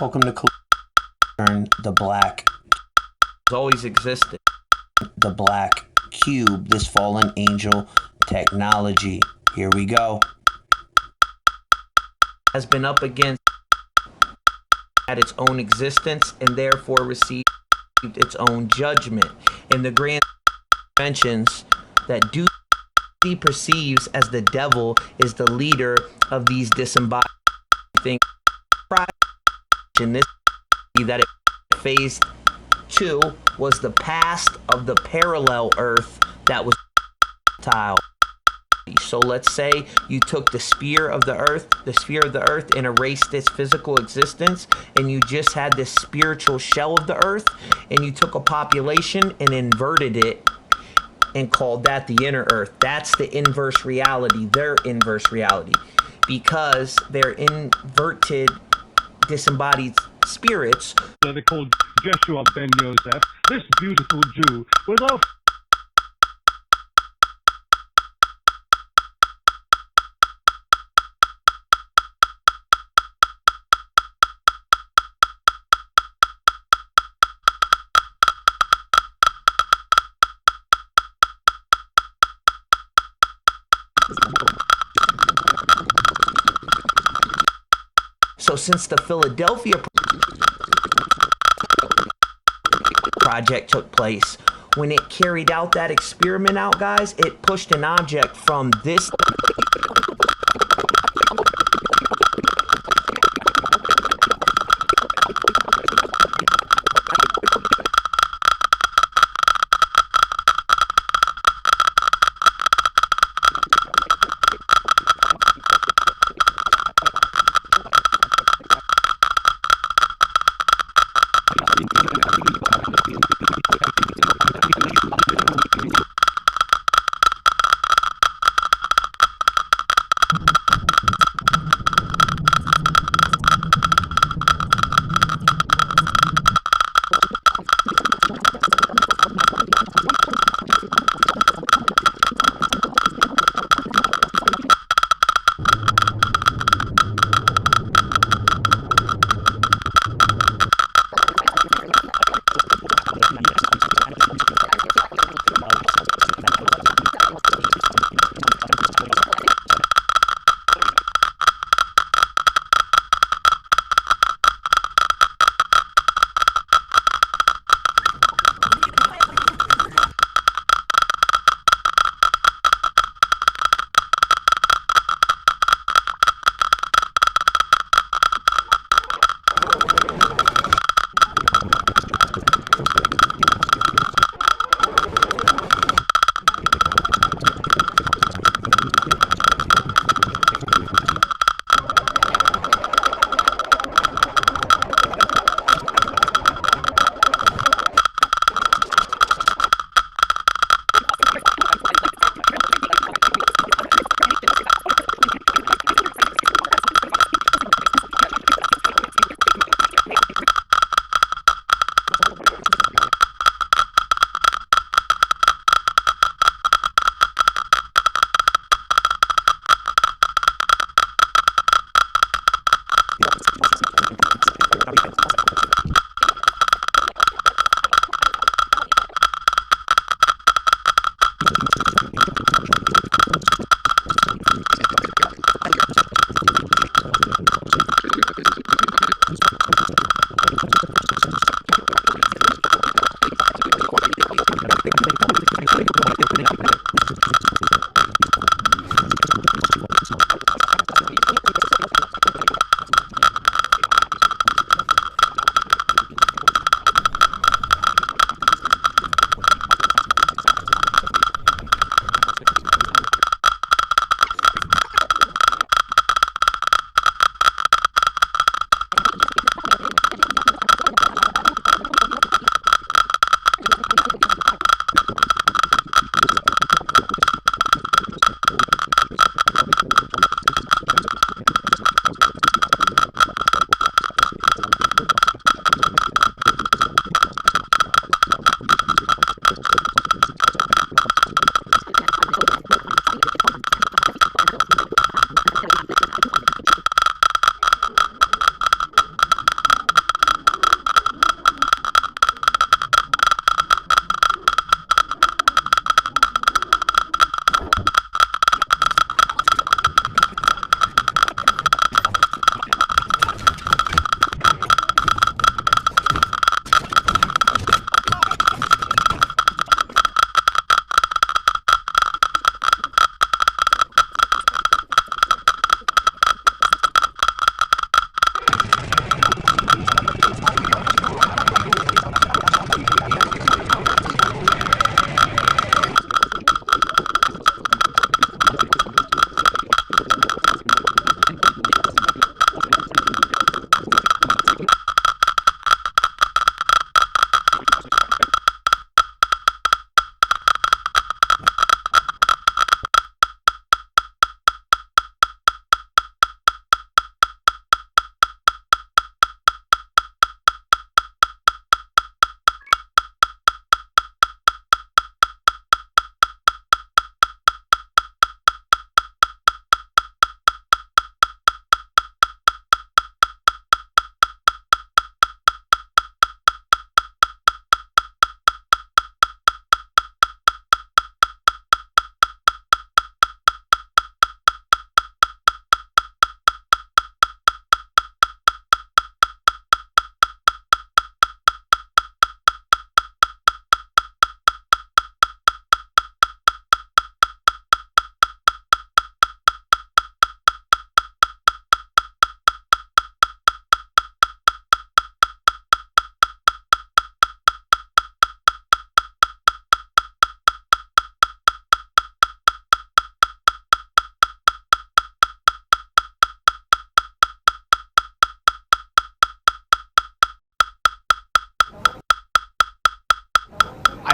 Welcome to Turn the Black. Always existed. The Black Cube, this fallen angel technology. Here we go. Has been up against at its own existence and therefore received its own judgment. In the grand conventions that duty perceives as the devil is the leader of these disembodied things. In this that it phase 2 was the past of the parallel earth that was tile. So let's say you took the sphere of the earth and erased its physical existence, and you just had this spiritual shell of the earth, and you took a population and inverted it and called that the inner earth. That's the inverse reality, their inverse reality, because they're inverted disembodied spirits. So they called Joshua ben Yosef, this beautiful Jew, was off. So since the Philadelphia project took place, when it carried out that experiment out, guys, it pushed an object from this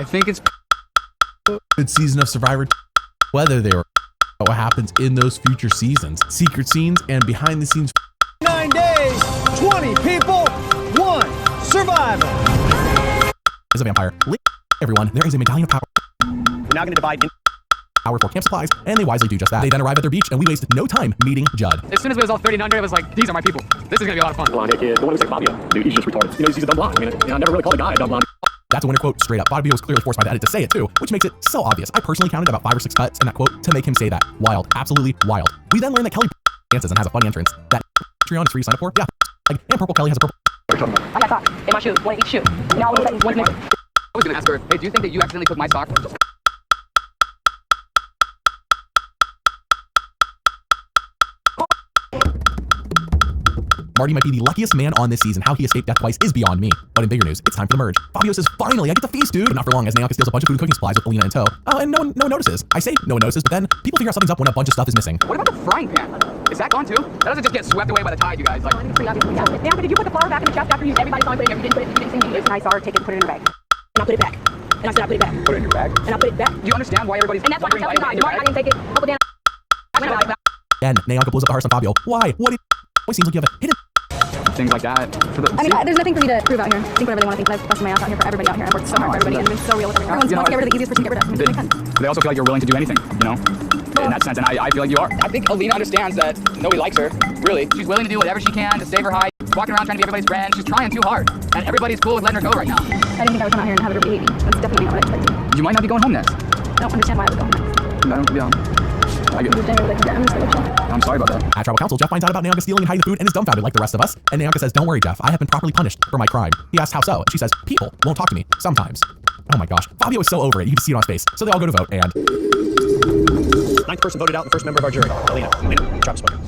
I think it's good season of Survivor, whether they were what happens in those future seasons, secret scenes, and behind the scenes. 9 days, 20 people, 1 survivor. As a vampire, everyone, there is a medallion of power. We're now going to divide in Power for camp supplies, and they wisely do just that. They then arrive at their beach, and we waste no time meeting Judd. as soon as it was all 30 and under, it was like, these are my people. This is gonna be a lot of fun. Blonde kid, the one who's like Fabio. Dude, he's just retarded. You know, he's a dumb blonde. I mean, I never really called a guy a dumb blonde. That's a winner quote straight up. Fabio was clearly forced by the edit to say it too, which makes it so obvious. I personally counted about 5 or 6 cuts in that quote to make him say that. Wild, absolutely wild. We then learn that Kelly dances and has a funny entrance. That Patreon is free to sign up for. Yeah, like, and Purple Kelly has a purple. I got socks in my shoes, one in each shoe. Now all of a sudden, one's missing. I was gonna ask her, hey, do you think that you accidentally took my sock? Marty might be the luckiest man on this season. How he escaped death twice is beyond me. But in bigger news, it's time for the merge. Fabio says, finally, I get to feast, dude. But not for long, as Naoka steals a bunch of food and cooking supplies with Alina in tow. And no one notices. I say no one notices, but then people figure out something's up when a bunch of stuff is missing. What about the frying pan? Is that gone too? That doesn't just get swept away by the tide, you guys. Like, It's pretty obvious. Yeah, but did you put the flour back in the chest after everybody saw me put it in? You didn't see me. And I saw her take it and put it in her bag. And I put it back. And I said I put it back. put it in your bag. And I put it back. Do you understand why everybody's And that's why I'm wondering telling why you it's guys. in Mark, I your bag? didn't take it. Uncle Dan. I went back. Then Naoka blows up the hearse on Fabio. Why? What? It seems like you have a hidden. Things like that. For the, I mean, there's nothing for me to prove out here. Think whatever they want to think, but I've busted my ass out here for everybody out here. I've worked so hard for everybody, and it's been so real with everyone. Everyone's wants to get rid of the easiest person to get rid of. It makes sense. they also feel like you're willing to do anything, you know? In that sense, and I feel like you are. I think Alina understands that nobody likes her, really. She's willing to do whatever she can to save her hide. She's walking around trying to be everybody's friend. She's trying too hard. And everybody's cool with letting her go right now. I didn't think I would come out here and have everybody hate me. That's definitely not what I expected. You might not be going home next. I don't understand why I would go home next. No, yeah. I get You're it. generally like, I'm just gonna chill. I'm sorry about that. At Tribal Council, Jeff finds out about Naoka stealing and hiding the food and is dumbfounded like the rest of us. And Naoka says, don't worry, Jeff. I have been properly punished for my crime. He asks how so, and she says, people won't talk to me. Sometimes. Oh my gosh. Fabio is so over it. You can see it on his face. So they all go to vote, and 9th person voted out, the first member of our jury, Alina. Travis spoken.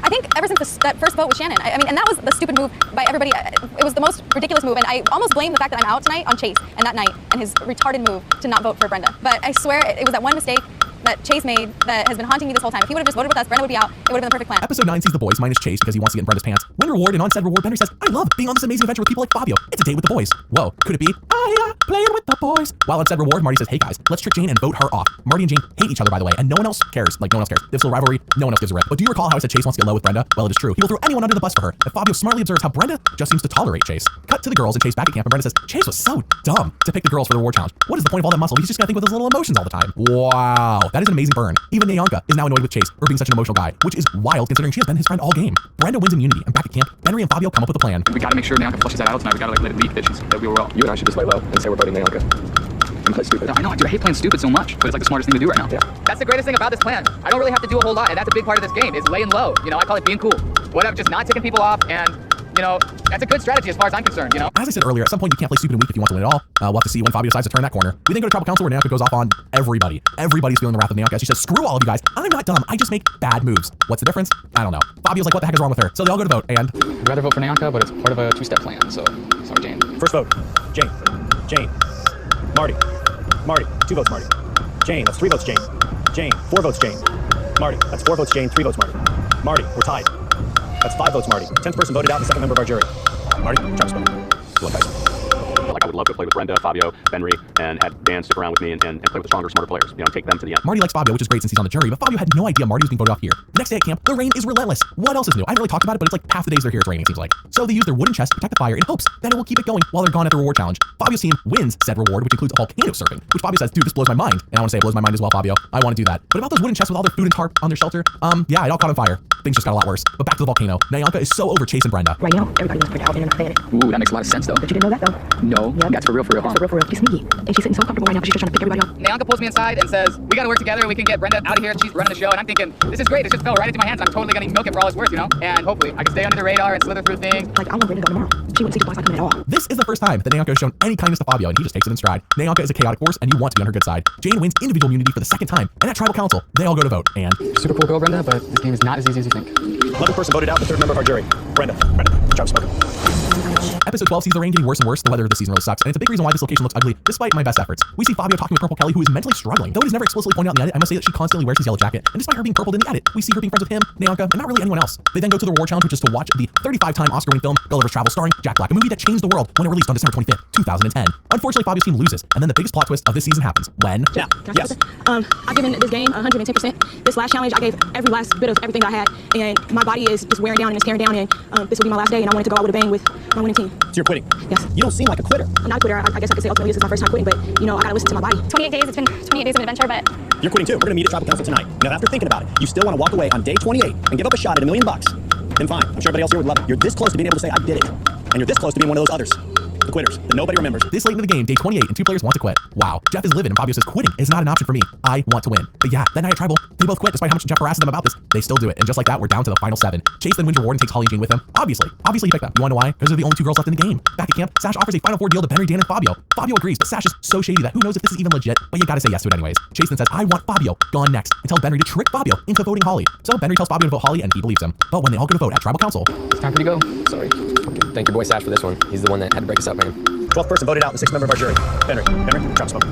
I think ever since that first vote with Shannon, I mean, and that was the stupid move by everybody. It was the most ridiculous move, and I almost blame the fact that I'm out tonight on Chase and that night and his retarded move to not vote for Brenda. But I swear it was that one mistake that Chase made that has been haunting me this whole time. If he would have just voted with us, Brenda would be out. It would have been the perfect plan. Episode 9 sees the boys minus Chase because he wants to get in Brenda's pants. Win reward, and on said reward, Henry says, I love being on this amazing adventure with people like Fabio. It's a date with the boys. Whoa, could it be? Playing with the boys. While on said reward, Marty says, hey guys, let's trick Jane and vote her off. Marty and Jane hate each other, by the way, and no one else cares. Like, no one else cares. They have still rivalry, no one else gives a rip. But do you recall how I said Chase wants to get low with Brenda? Well, it is true. He will throw anyone under the bus for her. And Fabio smartly observes how Brenda just seems to tolerate Chase. Cut to the girls and Chase back at camp, and Brenda says, Chase was so dumb to pick the girls for the reward challenge. What is the point of all that muscle? He's just gonna think with his little emotions all the time. Wow, that is an amazing burn. Even Nayanka is now annoyed with Chase for being such an emotional guy, which is wild considering she has been his friend all game. Brenda wins immunity, and back at camp, Henry and Fabio come up with a plan. We gotta make sure Nayanka flushes that out tonight. We gotta let it leak that we were well. You and I should just lay low and say we're voting Nayanka. And play stupid. I know, dude, I hate playing stupid so much, but it's like the smartest thing to do right now. Yeah. That's the greatest thing about this plan. I don't really have to do a whole lot, and that's a big part of this game, is laying low. You know, I call it being cool. Whatever, just not ticking people off, and, you know, that's a good strategy as far as I'm concerned, you know? As I said earlier, at some point you can't play stupid and weak if you want to win it all. We'll have to see when Fabio decides to turn that corner. We then go to Tribal Council where Nayanka goes off on everybody. Everybody's feeling the wrath of Nayanka. She says, screw all of you guys. I'm not dumb. I just make bad moves. What's the difference? I don't know. Fabio's like, what the heck is wrong with her? So they all go to vote, and I'd rather vote for Nayanka, but it's part of a two-step plan, so sorry, Jane. First vote, Jane. Jane. Marty. Marty. 2 votes, Marty. Jane, that's 3 votes, Jane. Jane, 4 votes, Jane. Marty, that's 4 votes, Jane, 3 votes, Marty. Marty, we're tied. That's 5 votes, Marty. 10th person voted out, the 2nd member of our jury. Marty, Travis spoken. Good luck, guys. Like, I would love to play with Brenda, Fabio, Benry, and have Dan stick around with me and play with the stronger, smarter players. You know, take them to the end. Marty likes Fabio, which is great since he's on the jury, but Fabio had no idea Marty was being voted off here. The next day at camp, the rain is relentless. What else is new? I haven't really talked about it, but it's like half the days they're here, it's raining, seems like. So they use their wooden chest to protect the fire in hopes that it will keep it going while they're gone at the reward challenge. Fabio's team wins said reward, which includes a volcano surfing, which Fabio says, dude, this blows my mind. And I want to say it blows my mind as well, Fabio. I want to do that. But about those wooden chests with all their food and tarp on their shelter, yeah, it all caught on fire. Things just got a lot worse. But back to the volcano. Nayanka is so over Chase and Brenda. Right now, everybody knows Brenda out and you're not saying it. Ooh, that makes a lot of sense, though. But you didn't know that, though. No, Yep. that's for real, huh? For real. She's sneaky. And she's sitting so comfortable right now, but she's just trying to pick everybody up. Nayanka pulls me inside and says, we gotta work together, we can get Brenda out of here, she's running the show, and I'm thinking, this is great, this just fell right into my hands, I'm totally gonna milk it for all it's worth, you know? And hopefully, I can stay under the radar and slither through things. Like, I want Brenda to go tomorrow. She wouldn't see the boss like coming at all. This is the first time that Nayanka has shown any kindness to Fabio, and he just takes it in stride. Nayanka is a chaotic force, and you want to be on her good side. Jane wins individual immunity for the 2nd time, and at Tribal Council, they all go to vote, and Super cool girl, Brenda, but this game is not as easy as you think. 11th person voted out, the 3rd member of our jury. Brenda. Job spoken. Episode 12 sees the rain getting worse and worse. The weather of the season really sucks, and it's a big reason why this location looks ugly, despite my best efforts. We see Fabio talking with Purple Kelly, who is mentally struggling. Though it is never explicitly pointed out in the edit, I must say that she constantly wears his yellow jacket, and despite her being purpled in the edit, we see her being friends with him, Nyanka, and not really anyone else. They then go to the reward challenge, which is to watch the 35-time Oscar-winning film Gulliver's Travel, starring Jack Black, a movie that changed the world when it released on December 25th, 2010. Unfortunately, Fabio's team loses, and then the biggest plot twist of this season happens when... Now, yes. I've given this game 110%. This last challenge, I gave every last bit of everything I had, and my body is just wearing down and it's tearing down, and this will be my last day, and I wanted to go out with a bang with my winning team. So you're quitting? Yes. You don't seem like a quitter. I'm not a quitter. I guess I could say ultimately this is my first time quitting, but you know, I gotta listen to my body. 28 days. It's been 28 days of an adventure, but You're quitting too. We're gonna meet at Tribal Council tonight. Now, after thinking about it, you still want to walk away on day 28 and give up a shot at $1 million, then fine. I'm sure everybody else here would love it. You're this close to being able to say, I did it. And you're this close to being one of those others. The quitters that nobody remembers. This late into the game, day 28, and two players want to quit. Wow, Jeff is livid, and Fabio says quitting is not an option for me. I want to win. But yeah, that night at Tribal, they both quit. Despite how much Jeff harasses them about this, they still do it. And just like that, we're down to the final 7. Chase then wins reward and takes Holly and Jane with him. Obviously he picked them. You wanna know why? Because they're the only 2 girls left in the game. Back at camp, Sash offers a Final 4 deal to Benry, Dan, and Fabio. Fabio agrees, but Sash is so shady that who knows if this is even legit, but you gotta say yes to it anyways. Chase then says, I want Fabio gone next, and tells Benry to trick Fabio into voting Holly. So Benry tells Fabio to vote Holly, and he believes him. But when they all go to vote at Tribal Council, It's time for you to go. Sorry. Thank your boy Sash for this one. He's the one that had to break us up, man. 12th person voted out, the 6th member of our jury. Benry, job spoken.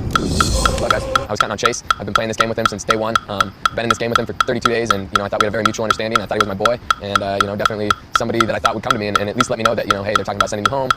Hello, guys. I was counting on Chase. I've been playing this game with him since day 1. Been in this game with him for 32 days, and I thought we had a very mutual understanding. I thought he was my boy, and definitely somebody that I thought would come to me and at least let me know that hey, they're talking about sending you home,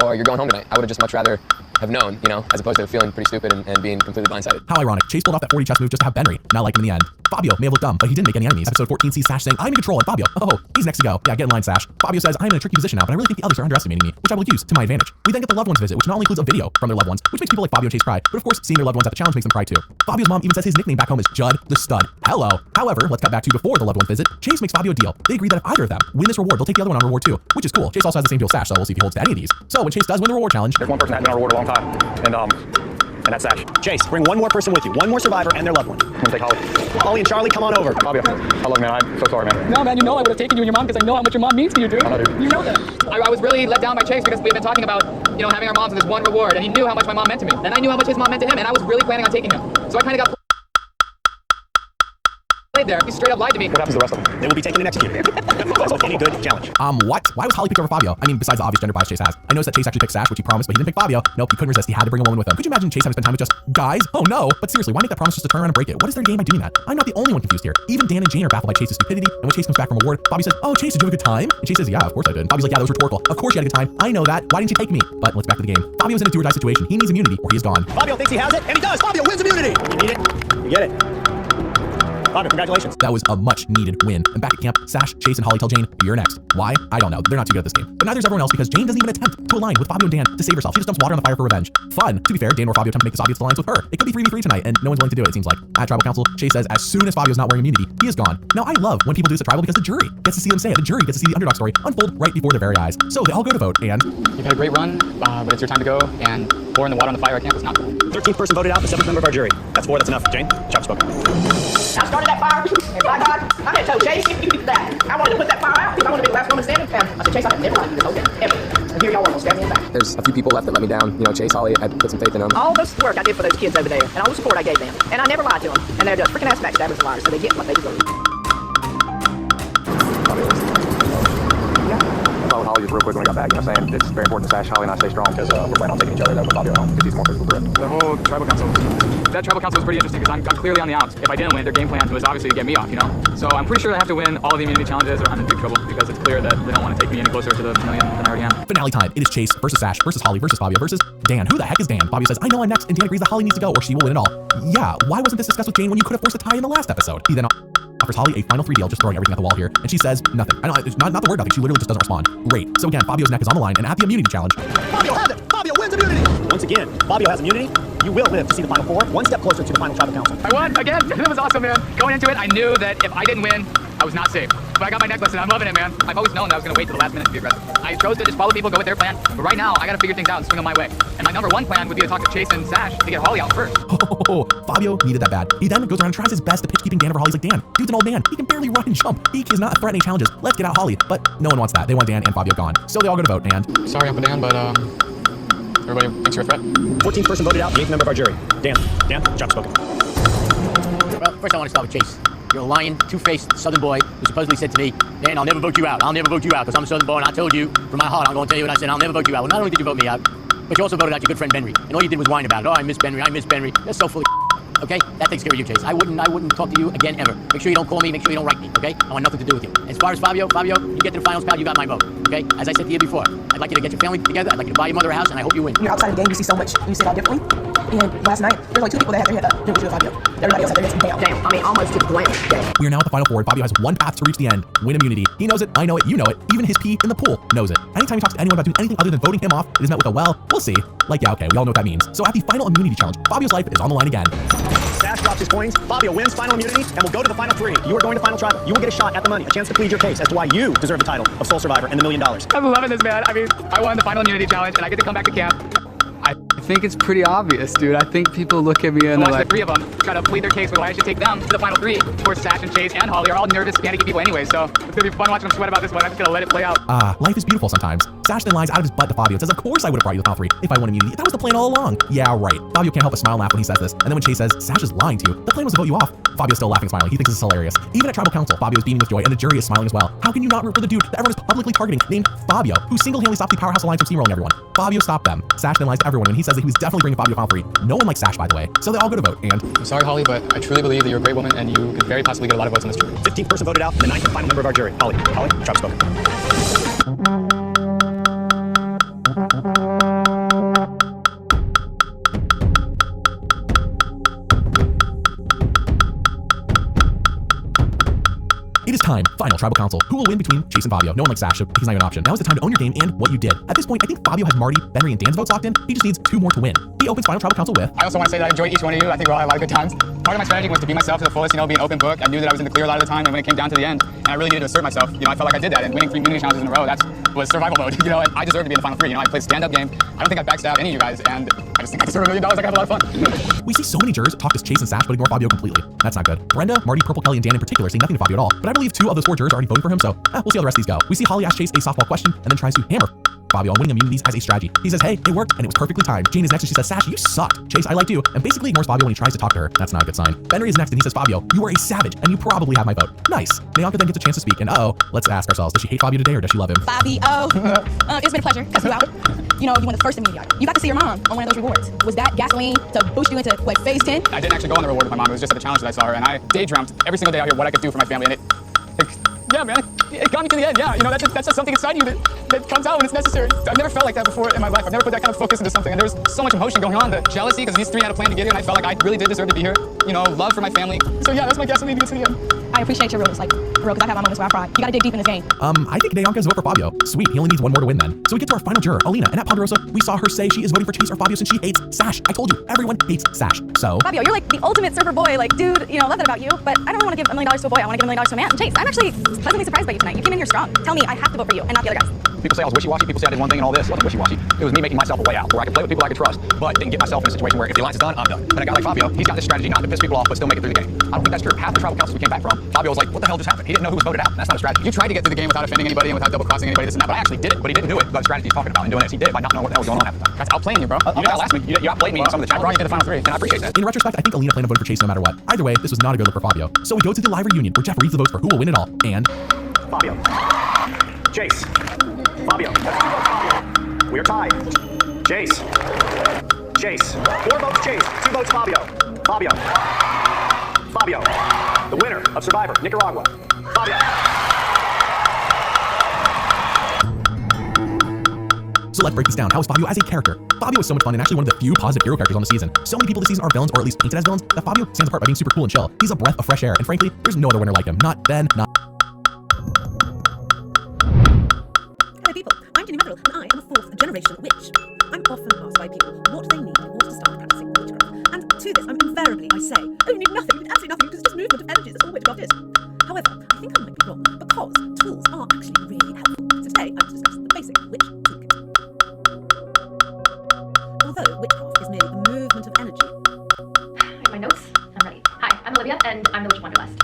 or you're going home tonight. I would have just much rather have known, as opposed to feeling pretty stupid and being completely blindsided. how ironic. Chase pulled off that 40 chess move just to have Benry not like him in the end. Fabio may have looked dumb, but he didn't make any enemies. Episode 14 sees Sash saying, I'm in control, and Fabio, oh, he's next to go. Yeah, get in line, Sash. Fabio says, I'm in a tricky position now, but I really think the others are underestimating me, which I will use to my advantage. We then get the loved ones visit, which not only includes a video from their loved ones, which makes people like Fabio and Chase cry, but of course, seeing their loved ones at the challenge makes them cry too. Fabio's mom even says his nickname back home is Judd the Stud. Hello. However, let's cut back to before the loved ones visit. Chase makes Fabio a deal. They agree that if either of them win this reward, they'll take the other one on reward too, which is cool. Chase also has the same deal as Sash, so we'll see if he holds to any of these. So when Chase does win the reward challenge, There's one person that has been on reward a long time, and that's Sash. Chase, bring one more person with you, one more survivor and their loved one. I'm gonna take Holly. Holly and Charlie, come on over. Fabio, oh look, man, I'm so sorry, man. No, man, you know I would have taken you and your mom because I know how much your mom means to you, dude. I know, dude. You know that. I was really let down by Chase because we had been talking about, having our moms in this one reward, and he knew how much my mom meant to me. And I knew how much his mom meant to him, and I was really planning on taking him. So I kind of got played there. He straight up lied to me. What happens to the rest of them? They will be taken and executed. That's like any good challenge. what? Why was Holly picked over Fabio? I mean, besides the obvious gender bias Chase has. I noticed that Chase actually picked Sash, which he promised, but he didn't pick Fabio. Nope, he couldn't resist. He had to bring a woman with him. Could you imagine Chase having to spend time with just guys? Oh no. But seriously, why make that promise just to turn around and break it? What is their game by doing that? I'm not the only one confused here. Even Dan and Jane are baffled by Chase's stupidity, and when Chase comes back from award, Bobby says, oh, Chase, did you have a good time? And Chase says, yeah, of course I did. Bobby's like, yeah, that was rhetorical. Of course you had a good time. I know that. Why didn't you take me? But let's back to the game. Fabio's in a do-or-die situation. He needs immunity, or he is gone. Fabio thinks he has it, and he does. Fabio wins immunity. You need it. You get it. Fabio, congratulations. That was a much-needed win. And back at camp, Sash, Chase, and Holly tell Jane, you're next. Why? I don't know. They're not too good at this game. But neither is everyone else because Jane doesn't even attempt to align with Fabio and Dan to save herself. She just dumps water on the fire for revenge. Fun. To be fair, Dan or Fabio attempt to make this obvious alliance with her. It could be 3v3 tonight, and no one's willing to do it, it seems like. At Tribal Council, Chase says as soon as Fabio's not wearing immunity, he is gone. Now, I love when people do this at Tribal because the jury gets to see them say it. The jury gets to see the underdog story unfold right before their very eyes. So they all go to vote, and You've had a great run, but it's your time to go, and pouring the water on the fire at camp is not cool. 13th person voted out, the 7th member of our jury. That's 4, that's enough. Jane, job spoken. I started that fire, and by God, I had told Chase that I wanted to put that fire out because I wanted to be the last woman standing. And I said, Chase, I have never lied to you this whole thing, ever. And here y'all are gonna stab me in the back. There's a few people left that let me down. Chase, Holly, I put some faith in them. All this work I did for those kids over there, and all the support I gave them, and I never lied to them. And they're just freaking ass backstabbers and liars, so they get what they deserve. I followed Holly just real quick when I got back, saying it's very important to Sash, Holly, and I stay strong because we're planning on taking each other with Fabio home because he's more physical threat. The whole Tribal Council. That Tribal Council was pretty interesting because I'm clearly on the outs. If I didn't win, their game plan was obviously to get me off, So I'm pretty sure I have to win all of the immunity challenges or I'm in big trouble because it's clear that they don't want to take me any closer to the million than I already am. finale time. It is Chase versus Sash versus Holly versus Fabio versus Dan. Who the heck is Dan? Fabio says, I know I'm next, and Dan agrees that Holly needs to go or she will win it all. Yeah, why wasn't this discussed with Jane when you could have forced a tie in the last episode? He then offers Holly a final 3 deal, just throwing everything at the wall here, and she says nothing. I know, it's not the word nothing, she literally just doesn't respond. Great. So again, Fabio's neck is on the line, and at the immunity challenge, Fabio has it! Fabio wins immunity! Once again, Fabio has immunity. You will live to see the final 4, one step closer to the final Tribal Council. I won again. That was awesome, man. Going into it, I knew that if I didn't win, I was not safe. But I got my necklace and I'm loving it, man. I've always known that I was going to wait till the last minute to be aggressive. I chose to just follow people, go with their plan. But right now, I got to figure things out and swing them my way. And my number 1 plan would be to talk to Chase and Sash to get Holly out first. Oh, Fabio needed that bad. He then goes around and tries his best to pitch keeping Dan over Holly's like, Dan, dude's an old man. He can barely run and jump. He is not a threat in any challenges. Let's get out Holly. But no one wants that. They want Dan and Fabio gone. So they all go to vote, and sorry, Uncle Dan, but everybody thinks you're a threat. 14th person voted out, the 8th member of our jury. Dan, job spoken. Well, first I want to start with Chase. You're a lying, two-faced Southern boy who supposedly said to me, Dan, I'll never vote you out. I'll never vote you out because I'm a Southern boy and I told you from my heart, I'm going to tell you what I said. I'll never vote you out. Well, not only did you vote me out, but you also voted out your good friend Benry. And all you did was whine about it. Oh, I miss Benry. I miss Benry. That's so full of okay? That takes care of you, Chase. I wouldn't talk to you again ever. Make sure you don't call me. Make sure you don't write me, okay? I want nothing to do with you. As far as Fabio, you get to the finals, pal, you got my vote, okay? As I said to you before, I'd like you to get your family together. I'd like you to buy your mother a house, and I hope you win. You're outside of the game, you see so much, you see it all differently. And last night, there's like 2 people that had their head up. It was you and Fabio. Everybody else had their heads down. Damn, I mean, almost to the blank. We are now at the final four. Fabio has one path to reach the end, win immunity. He knows it, I know it, you know it. Even his pee in the pool knows it. Anytime he talks to anyone about doing anything other than voting him off, it is met with a, well, we'll see. Like, yeah, okay, we all know what that means. So at the final immunity challenge, Fabio's life is on the line again. Sash drops his coins, Fabio wins final immunity, and will go to the final 3. You are going to final tribal. You will get a shot at the money, a chance to plead your case as to why you deserve the title of sole survivor and the $1 million. I'm loving this, man. I mean, I won the final immunity challenge, and I get to come back to camp. I think it's pretty obvious, dude. I think people look at me and Watch they're like, the 3 of them try to plead their case with why I should take them to the final 3. Of course, Sash and Chase and Holly are all nervous, panicky people anyway, so it's gonna be fun watching them sweat about this one. I'm just gonna let it play out. Life is beautiful sometimes. Sash then lies out of his butt to Fabio and says, of course I would have brought you the final 3 if I won immunity. That was the plan all along. Yeah, right. Fabio can't help but smile and laugh when he says this. And then when Chase says, Sash is lying to you, the plan was to vote you off, Fabio's still laughing and smiling. He thinks this is hilarious. Even at tribal council, Fabio is beaming with joy and the jury is smiling as well. How can you not root for the dude that everyone is publicly targeting named Fabio, who single-handedly stopped the Powerhouse Alliance from steamrolling everyone? Fabio stopped them. Sash then lies to everyone when he says that he was definitely bringing Fabio final 3. No one likes Sash, by the way. So they all go to vote, and I'm sorry, Holly, but I truly believe that you're a great woman and you could very possibly get a lot of votes on this jury. 15th person voted out, the 9th and final member of our jury. Holly, Travis spoken. it is time. Final tribal council. Who will win between Chase and Fabio? No one likes Sash, so he's not even an option. Now is the time to own your game and what you did. At this point, I think Fabio has Marty, Benry, and Dan's votes locked in. He just needs 2 more to win. He opens final tribal council with, I also want to say that I enjoyed each one of you. I think we all had a lot of good times. Part of my strategy was to be myself to the fullest, be an open book. I knew that I was in the clear a lot of the time, and when it came down to the end, and I really needed to assert myself, I felt like I did that. And winning 3 immunity challenges in a row, that was survival mode, and I deserved to be in the final 3. I played a stand-up game. I don't think I backstabbed any of you guys, and I just think I deserve $1 million. I got a lot of fun. We see so many jurors talk to Chase and Sash, but ignore Fabio completely. That's not good. Brenda, Marty, Purple Kelly, and Dan in particular say nothing to Fabio at all, but I believe 2 of those 4 jurors already voted for him, so we'll see how the rest of these go. We see Holly ask Chase a softball question and then tries to hammer Fabio on winning immunities as a strategy. He says, hey, it worked, and it was perfectly timed. Jane is next, and she says, Sash, you sucked. Chase, I liked you, and basically ignores Fabio when he tries to talk to her. That's not a good sign. Benry is next, and he says, Fabio, you are a savage, and you probably have my vote. Nice. Bianca then gets a chance to speak, and let's ask ourselves, does she hate Fabio today, or does she love him? Fabio, it's been a pleasure. Cuss you out. You won the first immunity. You got to see your mom on one of those rewards. Was that gasoline to boost you into phase 10? I didn't actually go on the reward with my mom. It was just at the challenge that I saw her, and I daydreamed every single day out here what I could do for my family, and yeah, man, it got me to the end. Yeah, that's just something inside you that comes out when it's necessary. I've never felt like that before in my life. I've never put that kind of focus into something, and there was so much emotion going on. The jealousy, because these 3 had a plan to get here, and I felt like I really did deserve to be here. Love for my family. So yeah, that's my gasoline to get to the end. I appreciate your realness, for real, because I've had my moments where I cried. You gotta dig deep in this game. I think Bianca's vote for Fabio. Sweet, he only needs 1 more to win then. So we get to our final juror, Alina, and at Ponderosa, we saw her say she is voting for Chase or Fabio since she hates Sash. I told you, everyone hates Sash. So Fabio, you're like the ultimate surfer boy, dude, love that about you, but I don't want to give $1 million to a boy, I want to give $1 million to a man. Chase, I'm actually pleasantly surprised by you tonight. You came in here strong. Tell me I have to vote for you and not the other guys. People say I was wishy-washy. People say I did one thing and all this. It wasn't wishy-washy. It was me making myself a way out where I could play with people I could trust, but didn't get myself in a situation where if the alliance is done, I'm done. And a guy like Fabio, he's got this strategy not to piss people off, but still make it through the game. I don't think that's true. Half the tribal councils we came back from, Fabio was like, what the hell just happened? He didn't know who was voted out. That's not a strategy. You tried to get through the game without offending anybody and without double-crossing anybody, this and that, but I actually did it. But he didn't do it. But the strategy he's talking about and doing this, he did it by not knowing what the hell was going on half the time. That's outplaying you, bro. You did that last week. You outplayed me in some of the challenges. I brought you to the final 3, and I appreciate that. In retrospect, I think Alina planned to vote for Chase no matter what. Either way, this was not a good look for Fabio. So we go to the live reunion where Jeff reads the votes for who will win it all, and Fabio. Chase. Fabio. We are tied. Chase. 4 votes Chase, 2 votes Fabio. Fabio. The winner of Survivor, Nicaragua. Fabio. So let's break this down. How is Fabio as a character? Fabio is so much fun and actually one of the few positive hero characters on the season. So many people this season are villains, or at least painted as villains, that Fabio stands apart by being super cool and chill. He's a breath of fresh air, and frankly, there's no other winner like him. Not Ben, not... Hello people, I'm Jenny Meverell, and I am a 4th generation witch. I'm often asked by people what they need in order to start practicing witchcraft. And to this, invariably I say, oh, you need nothing, you need absolutely nothing, because it's just movement of energies, that's all witchcraft is. However, I think I might be wrong, because tools are actually really helpful. So today, I will discuss the basic witch toolkit. Although witchcraft is merely the movement of energy. I have my notes. I'm ready. Hi, I'm Olivia, and I'm the Witch of Wanderlust.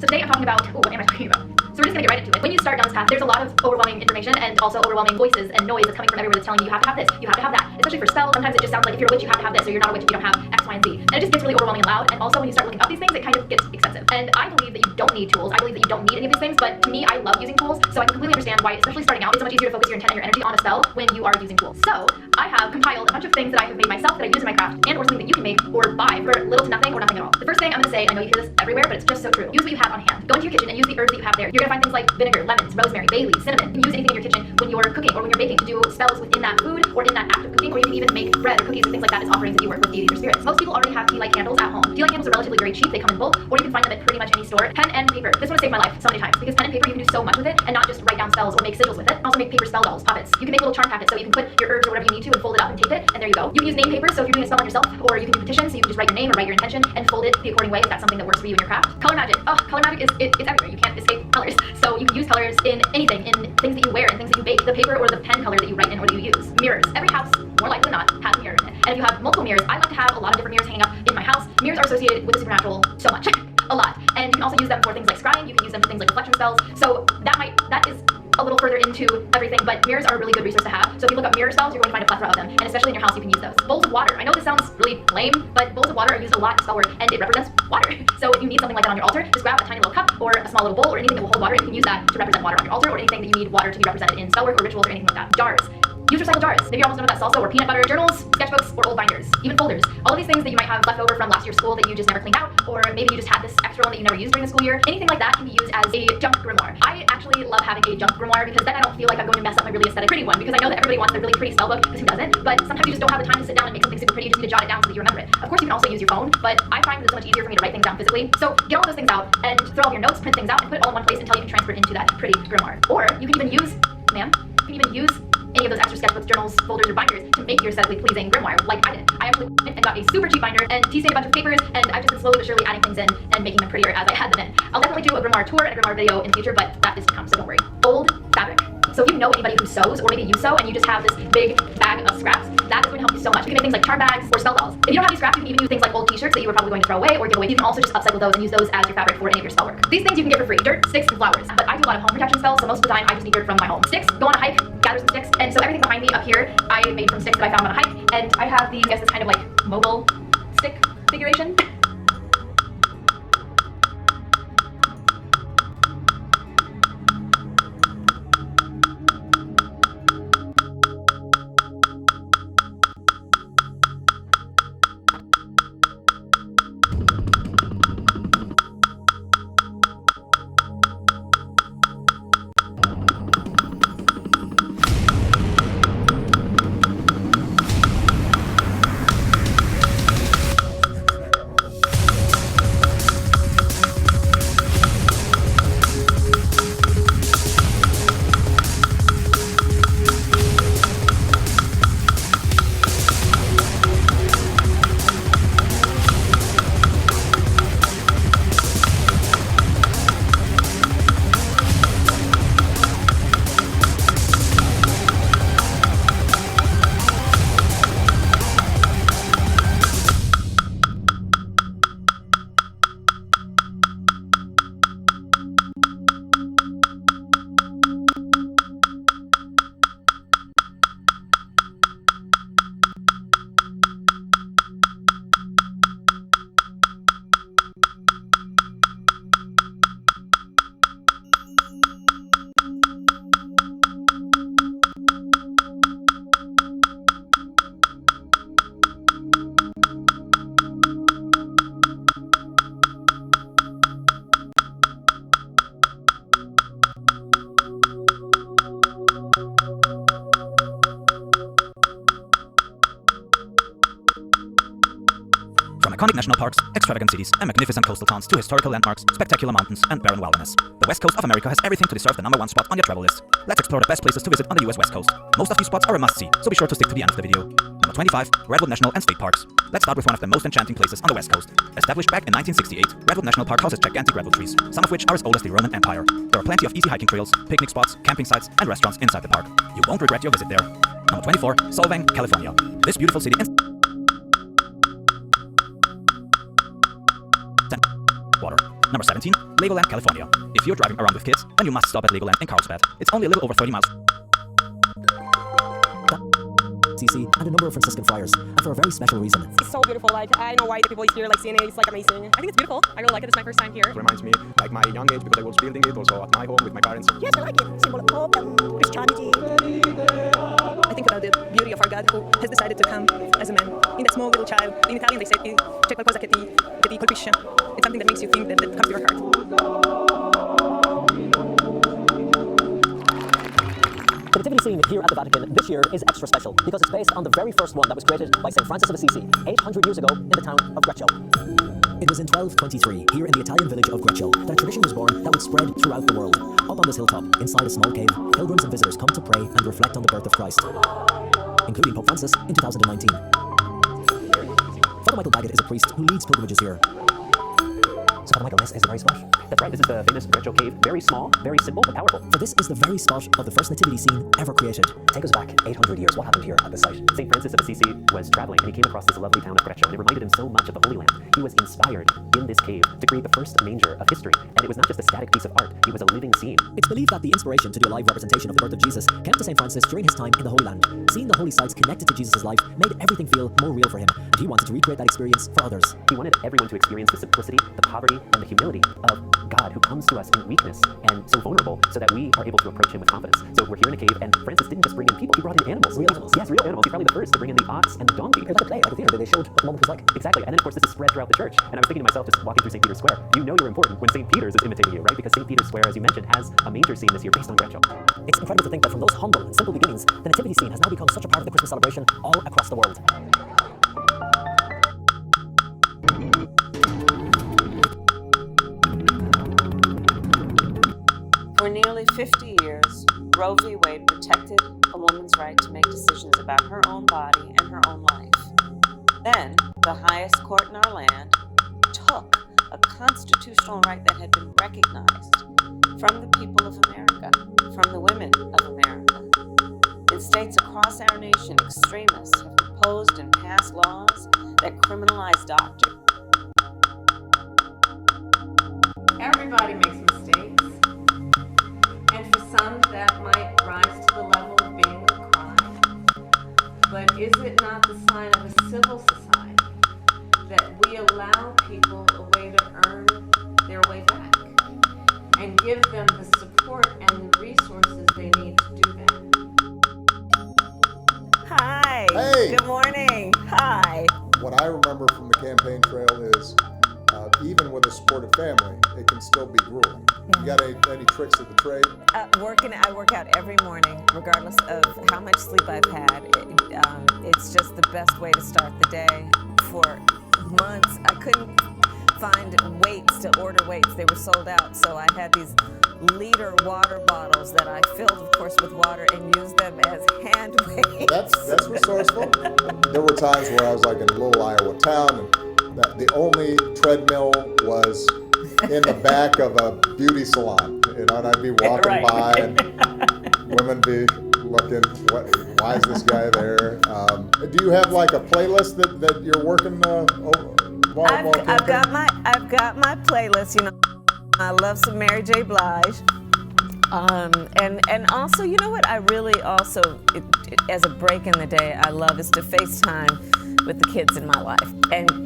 So today I'm talking about... what am I talking about? So we're just gonna get right into it. When you start down this path, there's a lot of overwhelming information and also overwhelming voices and noise that's coming from everywhere that's telling you you have to have this, you have to have that. Especially for spells, sometimes it just sounds like if you're a witch, you have to have this, or you're not a witch if you don't have X, Y, and Z. And it just gets really overwhelming and loud. And also when you start looking up these things, it kind of gets expensive. And I believe that you don't need tools. I believe that you don't need any of these things, but to me, I love using tools, so I can completely understand why, especially starting out, it's so much easier to focus your intent and your energy on a spell when you are using tools. So I have compiled a bunch of things that I have made myself that I use in my craft, and or something that you can make or buy for little to nothing or nothing at all. The first thing I'm gonna say, and I know you hear this everywhere, but it's just so true. Use what you have on hand. Go into your kitchen and use the herbs that you have there. You're gonna find things like vinegar, lemons, rosemary, bay leaves, cinnamon. You can use anything in your kitchen when you're cooking or when you're baking to do spells within that food or in that act of cooking, or you can even make bread or cookies and things like that as offerings if you work with deities or spirits. Most people already have tea light candles at home. Tea light candles are relatively very cheap. They come in bulk, or you can find them at pretty much any store. Pen and paper. This one has saved my life so many times because pen and paper, you can do so much with it and not just write down spells or make sigils with it. Also make paper spell dolls, puppets. You can make little charm packets so you can put your herbs or whatever you need to and fold it up and tape it, and there you go. You can use name paper, so if you're doing a spell on yourself, or you can do petitions, so you can just write your name or write your intention and fold it the according way if that's something that works for you in your craft. Color magic. Oh, color magic it's everywhere. You can't escape colors. So you can use colors in anything, in things that you wear and things that you bake, the paper or the pen color that you write in or that you use. Mirrors. Every house, more likely than not, has a mirror in it. And if you have multiple mirrors, I like to have a lot of different mirrors hanging up in my house. Mirrors are associated with the supernatural so much. A lot. And you can also use them for things like scrying, you can use them for things like reflection spells. So that is a little further into everything, but mirrors are a really good resource to have. So if you look up mirror spells, you're going to find a plethora of them, and especially in your house, you can use those. Bowls of water. I know this sounds really lame, but bowls of water are used a lot in spell work, and it represents water. So if you need something like that on your altar, just grab a tiny little cup or a small little bowl or anything that will hold water, and you can use that to represent water on your altar, or anything that you need water to be represented in spell work or rituals or anything like that. Jars. Use recycled jars. Maybe you're almost done with that salsa or peanut butter, journals, sketchbooks, or old binders, even folders. All of these things that you might have left over from last year's school that you just never cleaned out, or maybe you just had this extra one that you never used during the school year. Anything like that can be used as a junk grimoire. I actually love having a junk grimoire because then I don't feel like I'm going to mess up my really aesthetic pretty one, because I know that everybody wants a really pretty spell book, because who doesn't? But sometimes you just don't have the time to sit down and make something super pretty. You just need to jot it down so that you remember it. Of course, you can also use your phone, but I find that it's so much easier for me to write things down physically. So get all those things out and throw all your notes, print things out, and put it all in one place until you can transfer it into that pretty grimoire. Or you can even use, any of those extra sketchbooks, journals, folders, or binders to make your aesthetically pleasing grimoire, like I did. I actually went and got a super cheap binder and tea-stained a bunch of papers, and I've just been slowly but surely adding things in and making them prettier as I had them in. I'll definitely do a grimoire tour and a grimoire video in the future, but that is to come, so don't worry. Old fabric. So if you know anybody who sews, or maybe you sew and you just have this big bag of scraps, that is going to help you so much. You can make things like charm bags or spell dolls. If you don't have any scraps, you can even use things like old t-shirts that you were probably going to throw away or give away. You can also just upcycle those and use those as your fabric for any of your spell work. These things you can get for free: dirt, sticks, and flowers. But I do a lot of home protection spells, so most of the time I just need dirt from my home. Sticks, go on a hike, gather some sticks, and so everything behind me up here I made from sticks that I found on a hike, and I have these, I guess, this kind of like mobile stick configuration. From iconic national parks, extravagant cities, and magnificent coastal towns to historical landmarks, spectacular mountains, and barren wilderness, the West Coast of America has everything to deserve the #1 spot on your travel list. Let's explore the best places to visit on the US West Coast. Most of these spots are a must-see, so be sure to stick to the end of the video. Number 25, Redwood National and State Parks. Let's start with one of the most enchanting places on the West Coast. Established back in 1968, Redwood National Park houses gigantic redwood trees, some of which are as old as the Roman Empire. There are plenty of easy hiking trails, picnic spots, camping sites, and restaurants inside the park. You won't regret your visit there. Number 24, Solvang, California. This beautiful city water. Number 17, Legoland, California. If you're driving around with kids, then you must stop at Legoland in Carlsbad. It's only a little over 30 miles. CC and a number of Franciscan friars, and for a very special reason. It's so beautiful. Like, I know why the people here like CNA. It's like amazing. I think it's beautiful. I really like it. It's my first time here. It reminds me like my young age because I was building it also at my home with my parents. Yes, I like it. Symbol of hope and Christianity. I think about the beauty of our God who has decided to come as a man. In that small little child. In Italian they say, c'è qualcosa che ti colpisce. It's something that makes you think that comes to your heart. The nativity scene here at the Vatican this year is extra special because it's based on the very first one that was created by St. Francis of Assisi 800 years ago in the town of Greccio. It was in 1223, here in the Italian village of Greccio, that a tradition was born that would spread throughout the world. Up on this hilltop, inside a small cave, pilgrims and visitors come to pray and reflect on the birth of Christ, including Pope Francis in 2019. Father Michael Baggett is a priest who leads pilgrimages here. So Father Michael, this is the very spot. That's right, this is the famous Greccio cave. Very small, very simple, but powerful. For this is the very spot of the first nativity scene ever created. Take us back 800 years. What happened here at the site? St. Francis of Assisi was traveling and he came across this lovely town of Greccio, and it reminded him so much of the Holy Land. He was inspired in this cave to create the first manger of history, and it was not just a static piece of art, it was a living scene. It's believed that the inspiration to do a live representation of the birth of Jesus came to St. Francis during his time in the Holy Land. Seeing the holy sites connected to Jesus' life made everything feel more real for him, and he wanted to recreate that experience for others. He wanted everyone to experience the simplicity, the poverty, and the humility of God who comes to us in weakness and so vulnerable so that we are able to approach him with confidence. So we're here in a cave, and Francis didn't just bring in people, he brought in animals. Real animals? Yes, real animals. He's probably the first to bring in the ox and the donkey. It's like a play, like a theater, they showed what the moment was like. Exactly, and then of course this is spread throughout the church. And I was thinking to myself, just walking through St. Peter's Square, you know you're important when St. Peter's is imitating you, right? Because St. Peter's Square, as you mentioned, has a manger scene this year based on Greccio. It's incredible to think that from those humble and simple beginnings, the nativity scene has now become such a part of the Christmas celebration all across the world. For nearly 50 years, Roe v. Wade protected a woman's right to make decisions about her own body and her own life. Then, the highest court in our land took a constitutional right that had been recognized from the people of America, from the women of America. In states across our nation, extremists have proposed and passed laws that criminalize doctors. Everybody makes mistakes, and for some that might rise to the level of being a crime. But is it not the sign of a civil society that we allow people a way to earn their way back and give them the support and the resources they need to do that? Hi. Hey. Good morning. Hi. What I remember from the campaign trail is even with a supportive family, it can still be grueling. You got any tricks of the trade? I work out every morning, regardless of how much sleep I've had. It's just the best way to start the day. For months, I couldn't find weights to order weights. They were sold out, so I had these liter water bottles that I filled, of course, with water and used them as hand weights. That's resourceful. There were times where I was like in a little Iowa town, and the only treadmill was in the back of a beauty salon, and I'd be walking by, and women be looking, why is this guy there? Do you have like a playlist that you're working I've got my playlist. You know, I love some Mary J. Blige, and also, you know what? I really also, as a break in the day, I love is to FaceTime with the kids in my life and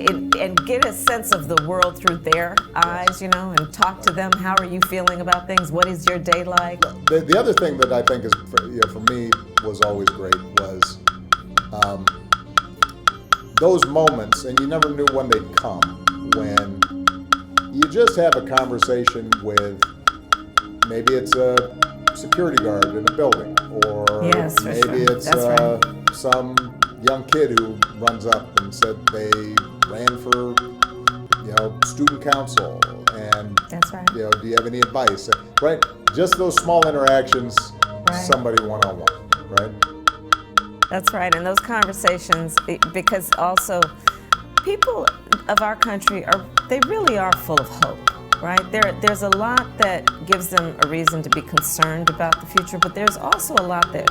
get a sense of the world through their eyes, you know, and talk to them. How are you feeling about things? What is your day like? The other thing that I think is for me was always great was those moments, and you never knew when they'd come, when you just have a conversation with, maybe it's a security guard in a building, or maybe it's some young kid who runs up and said they ran for, student council, and do you have any advice? Right, just those small interactions, somebody one-on-one, right? That's right, and those conversations, because also people of our country they really are full of hope, right? There's a lot that gives them a reason to be concerned about the future, but there's also a lot that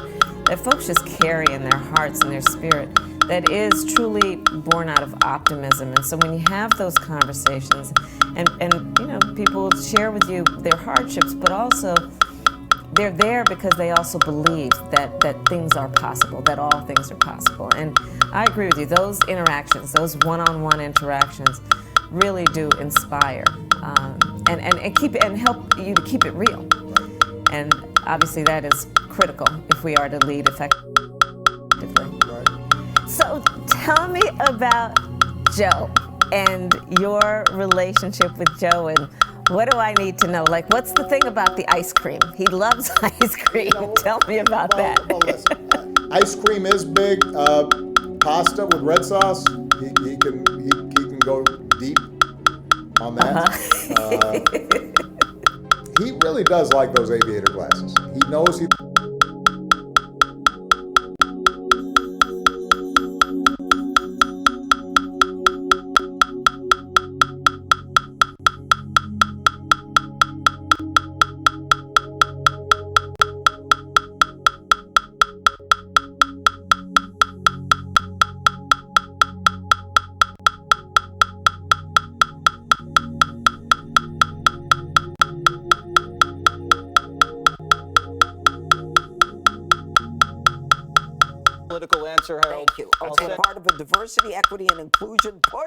folks just carry in their hearts and their spirit that is truly born out of optimism. And so when you have those conversations and you know, people share with you their hardships, but also they're there because they also believe that things are possible, that all things are possible. And I agree with you, those interactions, those one-on-one interactions really do inspire and keep it, and help you to keep it real. And obviously that is critical if we are to lead effectively. So tell me about Joe and your relationship with Joe, and what do I need to know? Like, what's the thing about the ice cream? He loves ice cream. Tell me about that. Well, listen, ice cream is big. Pasta with red sauce, he can go deep on that. He really does like those aviator glasses. He knows he. Political answer, Harold. Thank you. Okay, part of a diversity, equity, and inclusion push.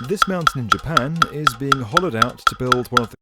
This mountain in Japan is being hollowed out to build one of the